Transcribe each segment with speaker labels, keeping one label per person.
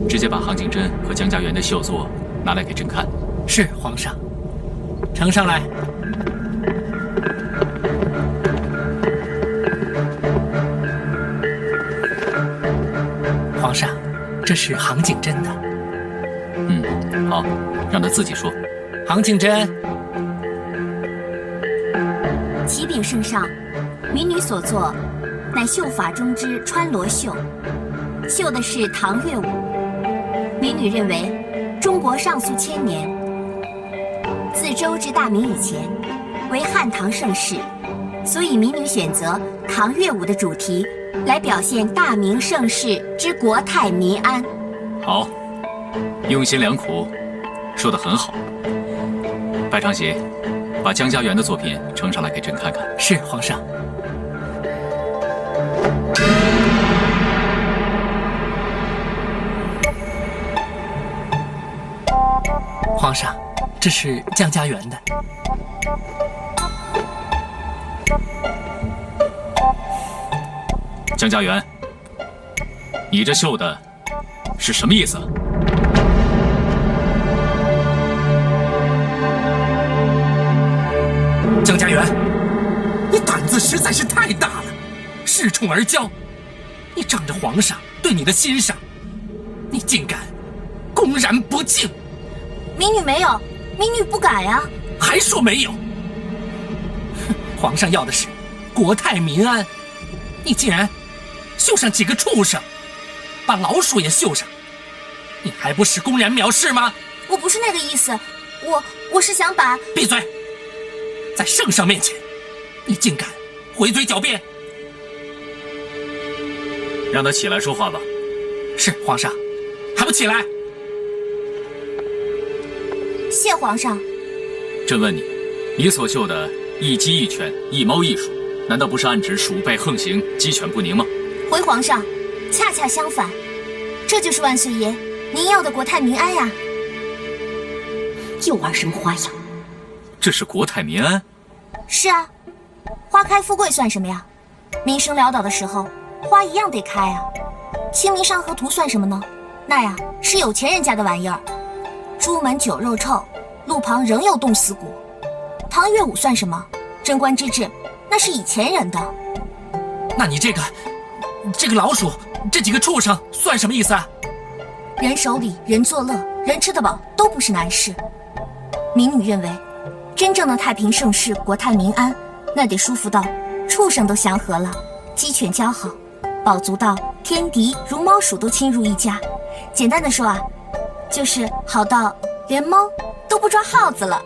Speaker 1: 直接把杭景真和江家园的绣作拿来给朕看。
Speaker 2: 是皇上，呈上来。皇上，这是杭景真的。
Speaker 1: 好，让他自己说。
Speaker 2: 杭景真，
Speaker 3: 启禀圣上，民女所作，乃绣法中之穿罗绣，绣的是唐乐舞。民女认为，中国上溯千年，自周至大明以前，为汉唐盛世，所以民女选择唐乐舞的主题，来表现大明盛世之国泰民安。
Speaker 1: 好，用心良苦，说得很好。白长喜，把江家园的作品呈上来给朕看看。
Speaker 2: 是皇上。皇上，这是江家园的。
Speaker 1: 江家园，你这绣的是什么意思？
Speaker 2: 江家园，你胆子实在是太大了，恃宠而骄。你仗着皇上对你的欣赏，你竟敢公然不敬！
Speaker 3: 民女没有，民女不敢呀。
Speaker 2: 还说没有？皇上要的是国泰民安，你竟然绣上几个畜生，把老鼠也绣上，你还不是公然藐视吗？
Speaker 3: 我不是那个意思，我是想把……
Speaker 2: 闭嘴！在圣上面前，你竟敢回嘴狡辩！
Speaker 1: 让他起来说话吧。
Speaker 2: 是皇上，还不起来？
Speaker 3: 谢皇上。
Speaker 1: 朕问你，你所绣的一鸡一犬一猫一鼠，难道不是暗指鼠辈横行，鸡犬不宁吗？
Speaker 3: 回皇上，恰恰相反，这就是万岁爷您要的国泰民安呀！又玩什么花样？
Speaker 1: 这是国泰民安？
Speaker 3: 是啊，花开富贵算什么呀？民生潦倒的时候，花一样得开啊。清明上河图算什么呢？那呀是有钱人家的玩意儿。朱门酒肉臭，路旁仍有冻死骨。唐乐舞算什么？贞观之治，那是以前人的。
Speaker 2: 那你这个老鼠，这几个畜生算什么意思啊？
Speaker 3: 人手里人作乐，人吃得饱都不是难事。民女认为，真正的太平盛世，国泰民安，那得舒服到畜生都祥和了，鸡犬交好，饱足到天敌如猫鼠都亲如一家。简单的说啊，就是好到连猫都不抓耗子了。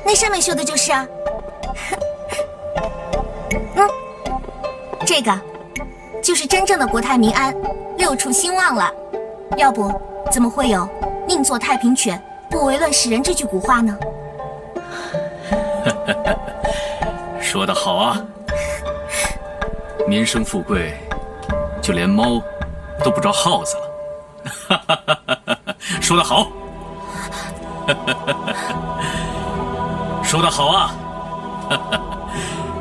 Speaker 3: 那上面绣的就是啊。这个就是真正的国泰民安，六畜兴旺了。要不怎么会有宁做太平犬，不为乱世人这句古话呢？
Speaker 1: 说得好啊！民生富贵，就连猫都不抓耗子了。说得好！说得好啊！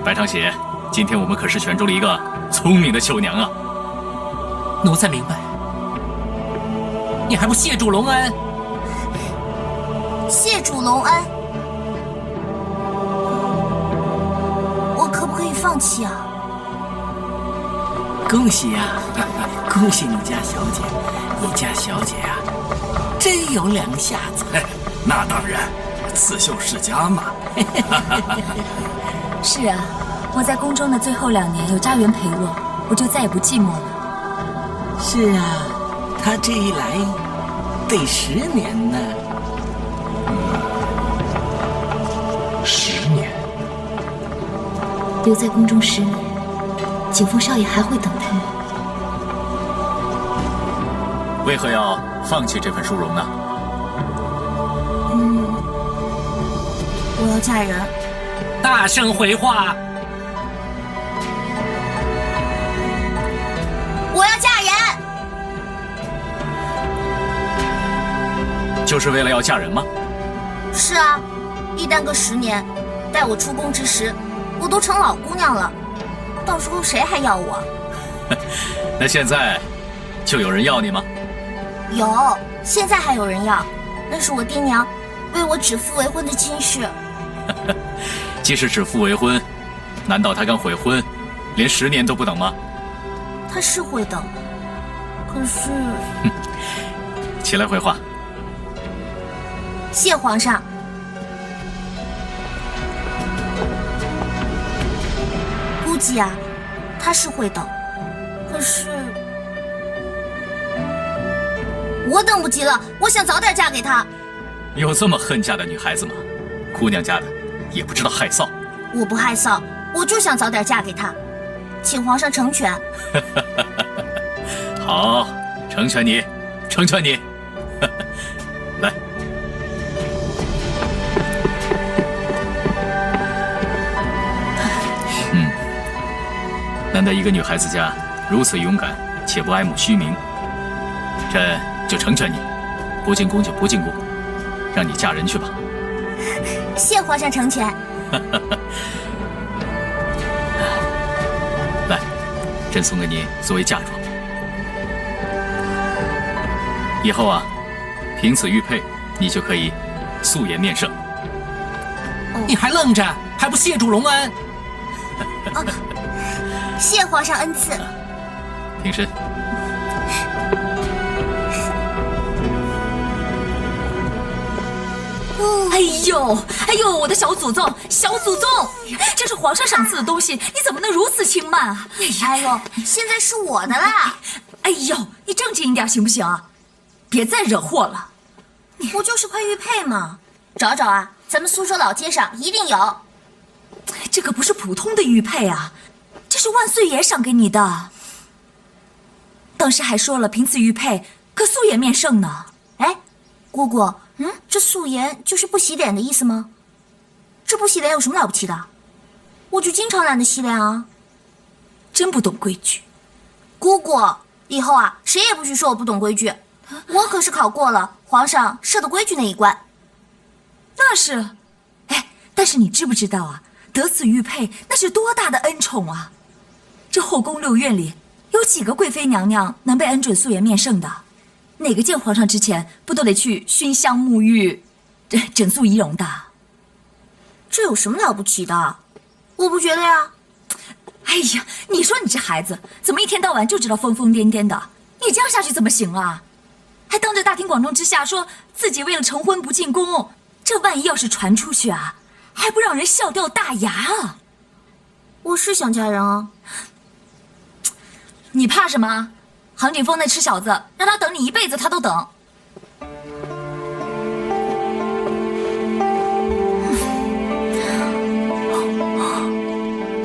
Speaker 1: 白长喜，今天我们可是选中了一个聪明的绣娘啊！
Speaker 2: 奴才明白，你还不谢主隆恩？
Speaker 3: 谢主隆恩，我可不可以放弃啊？
Speaker 4: 恭喜呀、恭喜你家小姐，你家小姐呀、真有两下子。
Speaker 5: 那当然，刺绣世家嘛。
Speaker 6: 是啊，我在宫中的最后2年有家园陪我，我就再也不寂寞了。
Speaker 4: 是啊，他这一来得10年呢。
Speaker 5: 10年，
Speaker 6: 留在宫中10年，景风少爷还会等待我。
Speaker 1: 为何要放弃这份殊荣呢？
Speaker 3: 我要嫁人。
Speaker 2: 大声回话！
Speaker 3: 我要嫁人。
Speaker 1: 就是为了要嫁人吗？
Speaker 3: 是啊，一耽搁10年，待我出宫之时，我都成老姑娘了，到时候谁还要我？
Speaker 1: 那现在就有人要你吗？
Speaker 3: 有，现在还有人要，那是我爹娘为我指腹为婚的亲事。
Speaker 1: 即使指腹为婚，难道他敢悔婚，连10年都不等吗？
Speaker 3: 他是会等，可是……
Speaker 1: 起来回话。
Speaker 3: 谢皇上。估计啊，他是会等，可是我等不及了，我想早点嫁给他。
Speaker 1: 有这么恨嫁的女孩子吗？姑娘家的也不知道害臊。
Speaker 3: 我不害臊，我就想早点嫁给他，请皇上成全。
Speaker 1: 好，成全你，成全你。来，难得一个女孩子家如此勇敢且不爱慕虚名，朕就成全你，不进宫就不进宫，让你嫁人去吧。
Speaker 3: 谢皇上成全。
Speaker 1: 来，朕送给你作为嫁妆。以后啊，凭此玉佩，你就可以素颜面圣。
Speaker 2: 你还愣着，还不谢主隆恩？
Speaker 3: 谢皇上恩赐。
Speaker 1: 平身。
Speaker 6: 哎呦，哎呦，我的小祖宗，小祖宗，这是皇上赏赐的东西，你怎么能如此轻慢啊？
Speaker 3: 哎呦，现在是我的啦！
Speaker 6: 哎呦，你正经一点行不行啊？别再惹祸了。
Speaker 3: 不就是块玉佩吗？找找啊，咱们苏州老街上一定有。
Speaker 6: 这可不是普通的玉佩啊，这是万岁爷赏给你的。当时还说了，凭此玉佩可素颜面圣呢。
Speaker 3: 哎，姑姑，这素颜就是不洗脸的意思吗？这不洗脸有什么了不起的？我就经常懒得洗脸啊。
Speaker 6: 真不懂规矩。
Speaker 3: 姑姑，以后啊，谁也不许说我不懂规矩。我可是考过了皇上设的规矩那一关。
Speaker 6: 那是，哎，但是你知不知道啊？得此玉佩，那是多大的恩宠啊！这后宫6院里，有几个贵妃娘娘能被恩准素颜面圣的？哪个见皇上之前，不都得去熏香沐浴，整肃仪容的？
Speaker 3: 这有什么了不起的？我不觉得呀。
Speaker 6: 哎呀，你说你这孩子，怎么一天到晚就知道疯疯癫癫的？你这样下去怎么行啊？还当着大庭广众之下说自己为了成婚不进宫，这万一要是传出去啊，还不让人笑掉大牙啊！
Speaker 3: 我是想嫁人啊。
Speaker 6: 你怕什么？杭景峰那吃小子，让他等你一辈子他都等。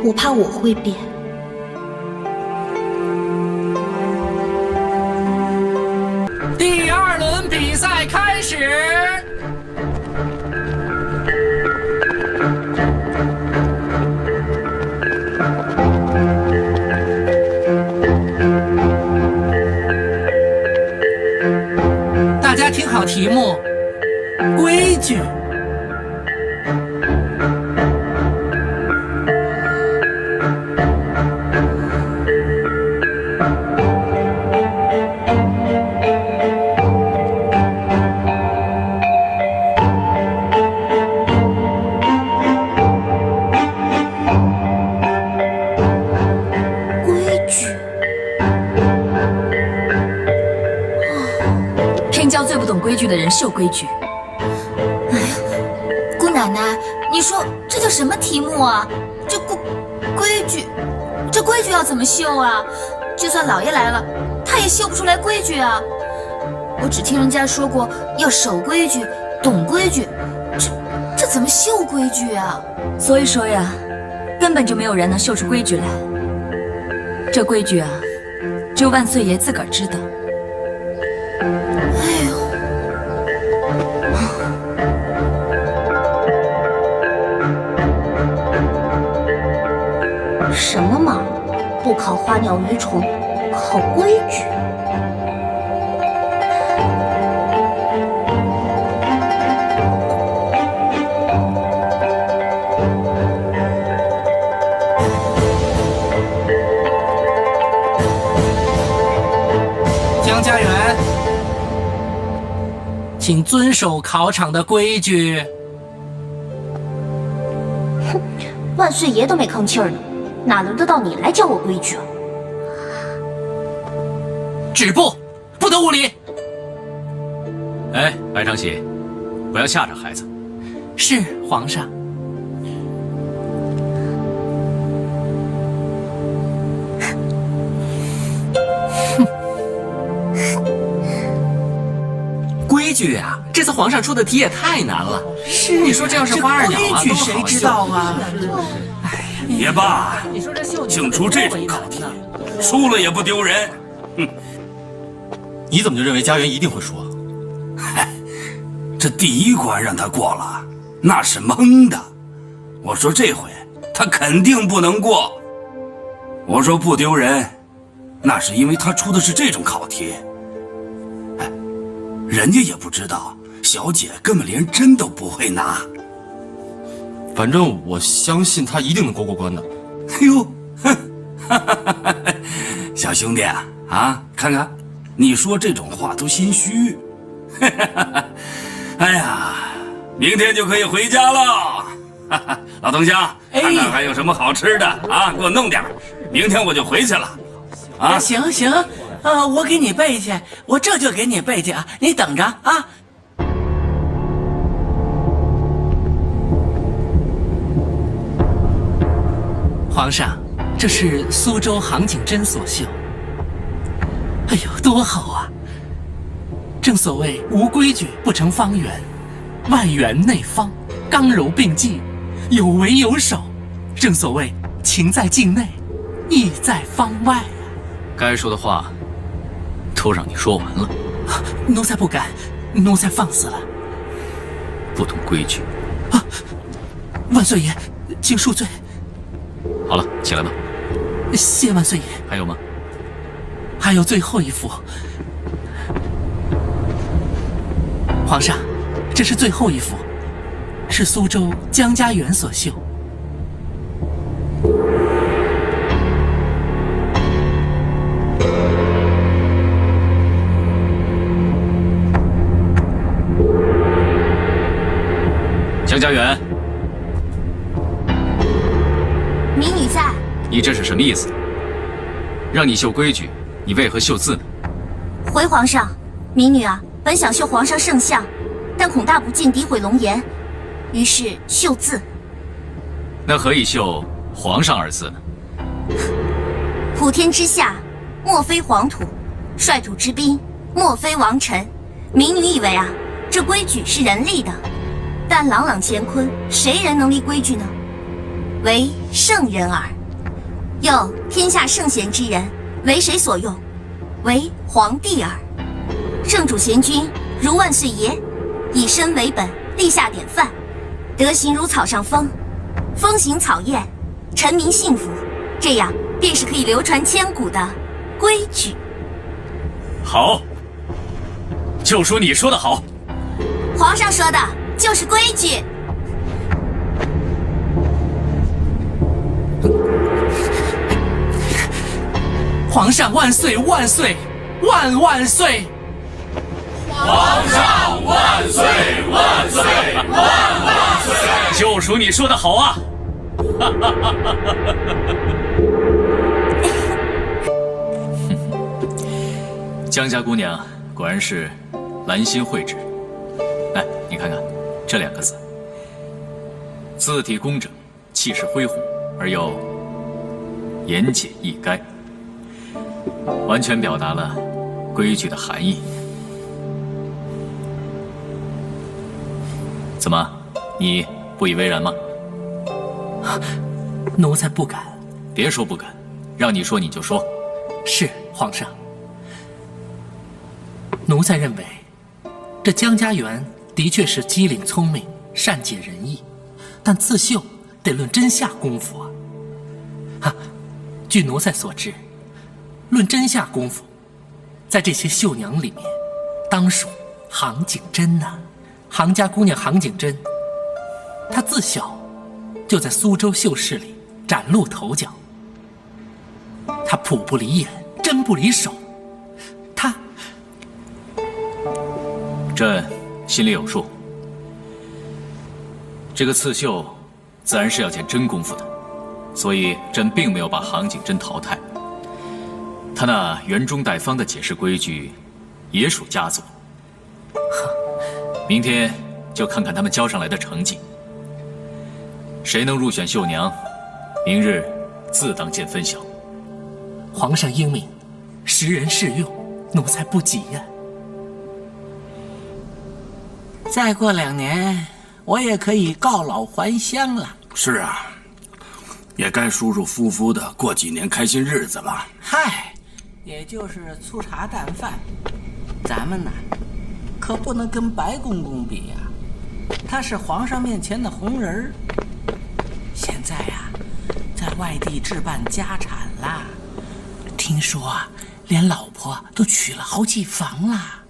Speaker 6: 我怕我会变。
Speaker 2: 第2轮比赛开始。大家听好题目：规矩。
Speaker 6: 规矩的人是有规矩。
Speaker 3: 姑奶奶，你说这叫什么题目啊？这规矩，这规矩要怎么绣啊？就算老爷来了，他也绣不出来规矩啊。我只听人家说过要守规矩、懂规矩，这怎么绣规矩啊？
Speaker 6: 所以说呀，根本就没有人能绣出规矩来。这规矩啊，只有万岁爷自个儿知道。
Speaker 3: 什么嘛，不考花鸟鱼虫，考规矩。
Speaker 2: 家园，请遵守考场的规矩。
Speaker 3: 万岁爷都没吭气儿呢，哪轮得到你来教我规矩啊？
Speaker 2: 止步，不得无礼。
Speaker 1: 哎，白长喜，不要吓着孩子。
Speaker 2: 是皇上。
Speaker 4: 规矩啊，这次皇上出的题也太难了。
Speaker 2: 是，
Speaker 4: 你说这要是花二鸟啊，
Speaker 2: 规矩谁知道啊？
Speaker 5: 也罢，竟出这种考题，输了也不丢人。
Speaker 7: 你怎么就认为家园一定会输啊？
Speaker 5: 嗨，这第一关让他过了，那是蒙的。我说这回他肯定不能过。我说不丢人，那是因为他出的是这种考题。哎，人家也不知道，小姐根本连针都不会拿。
Speaker 7: 反正我相信他一定能过关的。
Speaker 5: 哎呦，哼，小兄弟啊，看看，你说这种话都心虚。哎呀，明天就可以回家了。老东乡，看看还有什么好吃的啊，给我弄点。明天我就回去了。啊，
Speaker 4: 行行，我给你备去，我这就给你备去啊，你等着啊。
Speaker 2: 皇上，这是苏州杭景真所绣。哎呦，多好啊！正所谓无规矩不成方圆，外圆内方，刚柔并济，有为有守。正所谓情在境内，意在方外。
Speaker 1: 该说的话都让你说完了。
Speaker 2: 奴才不敢，奴才放肆了。
Speaker 1: 不懂规矩
Speaker 2: 啊！万岁爷，请恕罪。
Speaker 1: 好了，起来吧。
Speaker 2: 谢万岁爷。
Speaker 1: 还有吗？
Speaker 2: 还有最后一幅。皇上，这是最后一幅，是苏州江家园所绣。
Speaker 1: 江家园，
Speaker 3: 民女在。
Speaker 1: 你这是什么意思？让你绣规矩，你为何绣字呢？
Speaker 3: 回皇上，民女啊，本想绣皇上圣像，但恐大不敬诋毁龙颜，于是绣字。
Speaker 1: 那何以绣皇上二字呢？
Speaker 3: 普天之下，莫非黄土；率土之滨，莫非王臣。民女以为啊，这规矩是人立的，但朗朗乾坤，谁人能立规矩呢？唯圣人耳。又天下圣贤之人，为谁所用？为皇帝耳。圣主贤君如万岁爷，以身为本，立下典范，德行如草上风，风行草偃，臣民幸福。这样便是可以流传千古的规矩。
Speaker 1: 好，就说你说的好。
Speaker 3: 皇上说的就是规矩。
Speaker 2: 皇上万岁万岁万万岁！
Speaker 5: 皇上万岁万岁万万岁！
Speaker 1: 就属你说的好啊！江家姑娘果然是兰心蕙质。来，你看看这两个字，字体工整，气势恢宏，而又言简意赅，完全表达了规矩的含义。怎么，你不以为然吗？
Speaker 2: 奴才不敢。
Speaker 1: 别说不敢，让你说你就说。
Speaker 2: 是皇上。奴才认为，这江家园的确是机灵聪明，善解人意，但刺绣得论真下功夫啊！哈，据奴才所知，论真下功夫，在这些绣娘里面，当属杭景真呐。杭家姑娘杭景真，她自小就在苏州绣室里崭露头角。她谱不离眼，针不离手，
Speaker 1: 朕心里有数。这个刺绣自然是要见真功夫的，所以朕并没有把杭景真淘汰。他那圆中带方的解释规矩，也属佳作。明天就看看他们交上来的成绩，谁能入选绣娘，明日自当见分晓。
Speaker 2: 皇上英明，识人适用，奴才不及呀。
Speaker 4: 再过2年，我也可以告老还乡了。
Speaker 5: 是啊，也该舒舒服服的过几年开心日子了。
Speaker 4: 嗨，也就是粗茶淡饭，咱们呢，可不能跟白公公比呀。他是皇上面前的红人儿，现在呀，在外地置办家产啦。听说啊，连老婆都娶了好几房啦。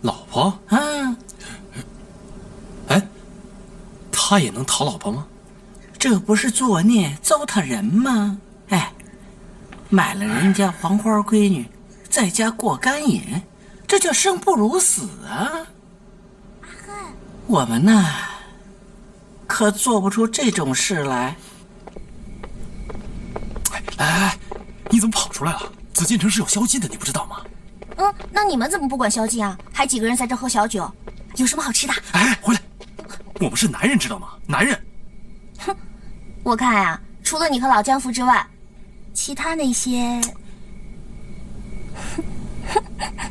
Speaker 7: 老婆？
Speaker 4: 嗯，
Speaker 7: 哎，他也能讨老婆吗？
Speaker 4: 这不是作孽糟蹋人吗？哎，买了人家黄花闺女，在家过干瘾，这叫生不如死啊！我们呢，可做不出这种事来。
Speaker 7: 哎，你怎么跑出来了？紫禁城是有宵禁的，你不知道吗？
Speaker 3: 那你们怎么不管宵禁啊？还几个人在这喝小酒？有什么好吃的？
Speaker 7: 哎，回来！我们是男人，知道吗？男人。
Speaker 3: 哼，我看啊，除了你和老江父之外，其他那些……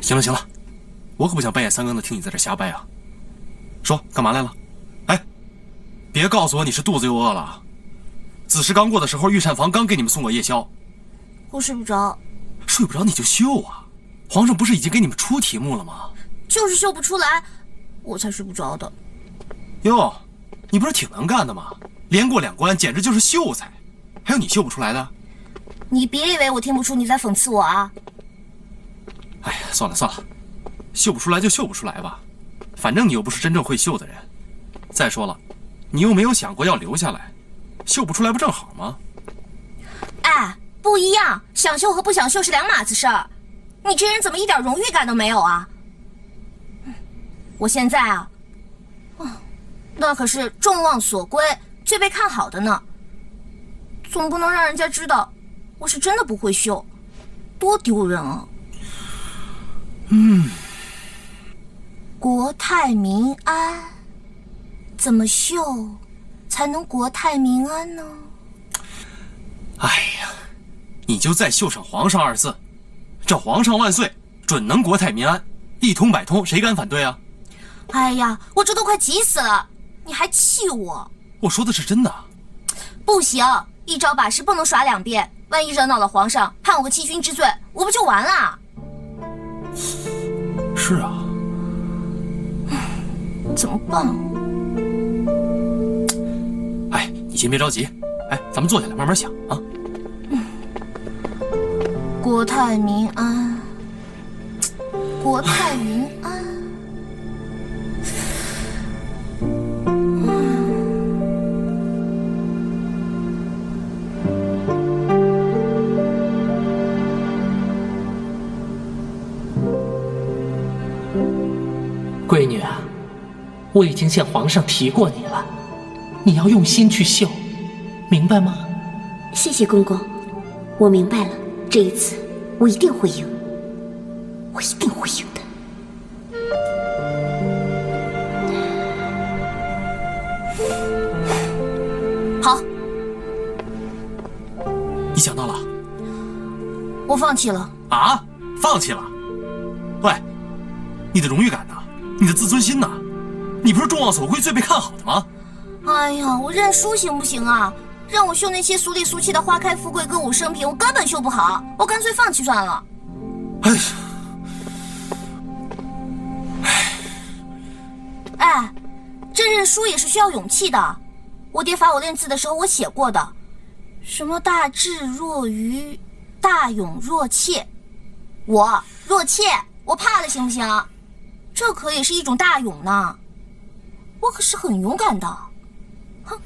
Speaker 7: 行了行了，我可不想半夜3更的听你在这瞎掰啊！说干嘛来了？哎，别告诉我你是肚子又饿了。子时刚过的时候，御膳房刚给你们送过夜宵。
Speaker 3: 我睡不着。
Speaker 7: 睡不着你就绣啊！皇上不是已经给你们出题目了吗？
Speaker 3: 就是绣不出来，我才睡不着的。
Speaker 7: 哟，你不是挺能干的吗？连过2关，简直就是秀才。还有你绣不出来的？
Speaker 3: 你别以为我听不出你在讽刺我啊！
Speaker 7: 哎呀，算了算了，绣不出来就绣不出来吧，反正你又不是真正会绣的人。再说了，你又没有想过要留下来，绣不出来不正好吗？
Speaker 3: 哎，不一样，想绣和不想绣是2码子事儿。你这人怎么一点荣誉感都没有啊？我现在啊，那可是众望所归、最被看好的呢，总不能让人家知道我是真的不会绣，多丢人啊！国泰民安，怎么绣才能国泰民安呢？
Speaker 7: 哎呀，你就再绣上皇上2字，这皇上万岁，准能国泰民安，一通百通，谁敢反对啊？
Speaker 3: 哎呀，我这都快急死了，你还气我？
Speaker 7: 我说的是真的。
Speaker 3: 不行，一招把式不能耍2遍，万一惹恼了皇上，判我个欺君之罪，我不就完了？
Speaker 7: 是啊。
Speaker 3: 怎么办？
Speaker 7: 哎，你先别着急，哎，咱们坐下来慢慢想啊。
Speaker 3: 国泰民安，国泰民安。
Speaker 2: 闺女啊，我已经向皇上提过你了，你要用心去绣，明白吗？
Speaker 8: 谢谢公公，我明白了，这一次我一定会赢，我一定会赢的。
Speaker 3: 好，
Speaker 7: 你想到了？
Speaker 3: 我放弃了。
Speaker 7: 啊？放弃了？喂，你的荣誉感呢？你的自尊心呢？你不是众望所归、最被看好的吗？
Speaker 3: 哎呀，我认输行不行啊？让我绣那些俗里俗气的花开富贵歌舞升平，我根本绣不好，我干脆放弃算了。哎，这认输也是需要勇气的。我爹罚我练字的时候，我写过的，什么大智若愚，大勇若怯。我若怯，我怕了，行不行？这可也是一种大勇呢。我可是很勇敢的。哼。